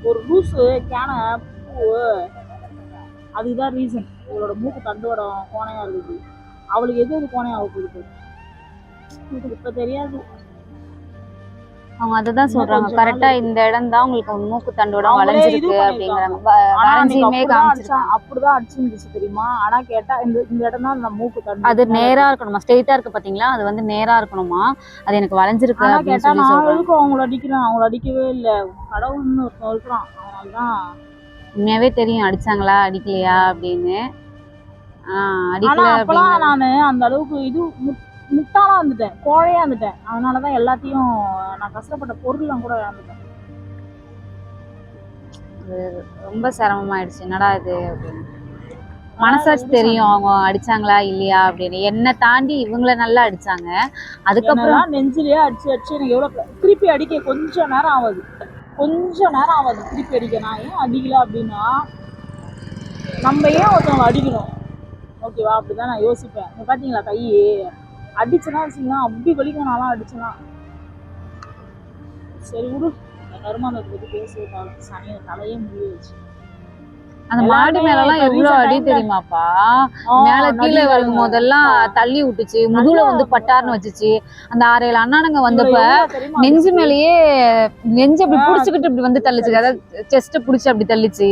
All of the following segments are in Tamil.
ஒரு லூஸு கேன பூ, அதுதான் ரீசன். இவளோட மூக்கு தண்டுவடம் கோணையா இருக்குது. அவளுக்கு எது கோணையா போகுது இப்ப தெரியாது. அவங்க அதுதான் சொல்றாங்க, கரெக்டா இந்த இடம் தான் உங்களுக்கு மூக்கு தண்டோட வளைஞ்சிருக்கு அப்படிங்கிறாங்க. வளைஞ்சியுமே காமிச்சிருக்காங்க. அப்படிதான் அடிச்சிருந்துச்சு தெரியுமா. ஆனா கேட்டா இந்த இடம் தான் அந்த மூக்கு தண்டு அது நேரா இருக்கணுமா, ஸ்ட்ரெயிட்டா இருக்கு பாத்தீங்களா, அது வந்து நேரா இருக்கணுமா, அது எனக்கு வளைஞ்சிருக்கு அப்படின்னு சொல்லி சொல்றாங்க. நான் எதுக்கு அவங்கள அடிக்கிறேன், அவங்கள அடிக்கவே இல்லை, கடவுள்னு ஒருத்தன் இருக்கிறான், அதனாலதான். உண்மையாவே தெரியும் அடிச்சாங்களா அடிக்கலையா அப்படின்னு. அடிக்கல அப்பெல்லாம் நானு அந்த அளவுக்கு இது முட்டாளா வந்துட்டேன், கோழையா வந்துட்டேன். அதனாலதான் எல்லாத்தையும் நான் கஷ்டப்பட்ட பொருள்லாம் கூட இழந்துட்டேன். ரொம்ப சிரமமாயிடுச்சு, என்னடா இது அப்படின்னு. மனசாட்சி தெரியும் அவங்க அடிச்சாங்களா இல்லையா அப்படின்னு. என்னை தாண்டி இவங்கள நல்லா அடிச்சாங்க. அதுக்கப்புறம் நெஞ்சிலேயே அடிச்சு எனக்கு எவ்வளவு திருப்பி அடிக்க கொஞ்சம் நேரம் ஆகுது, திருப்பி அடிக்க. நான் ஏன் அடிக்கல அப்படின்னா, நம்ம ஏன் ஒருத்தவங்க அடிக்கணும், ஓகேவா, அப்படிதான் நான் யோசிப்பேன். பாத்தீங்களா கை அடிச்சுனா வச்சுங்களா அப்படி வலிக்கும். நான்லாம் அடிச்சுனா சரி விடு, கருமாந்தத்தை பத்தி பேசுறதால சனியை தலையே முடிய வச்சு. அந்த மாடி மேலாம் எவ்வளவு அடி தெரியுமாப்பா. மேல கீழே வரும் போதெல்லாம் தள்ளி விட்டுச்சு, முதுகுல வந்து பட்டார்னு வச்சுச்சு. அந்த 6-7 அண்ணானுங்க வந்தப்ப நெஞ்சு மேலேயே நெஞ்சு அப்படி புடிச்சுக்கிட்டு இப்படி வந்து தள்ளிச்சு, அதாவது செஸ்ட புடிச்சு அப்படி தள்ளிச்சு.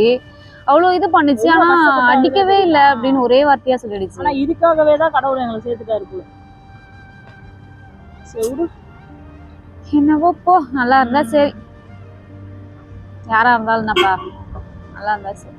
அவ்வளவு இது பண்ணுச்சு. ஆனா அடிக்கவே இல்லை அப்படின்னு ஒரே வார்த்தையா சொல்லிடுச்சு. ஆனா இதுக்காகவே தான் கடவுள் எங்களை சேர்த்துட்டாரு போல. என்னவோ போ, நல்லா இருந்தா சரி, யாரா இருந்தாலும் நல்லா இருந்தா சரி.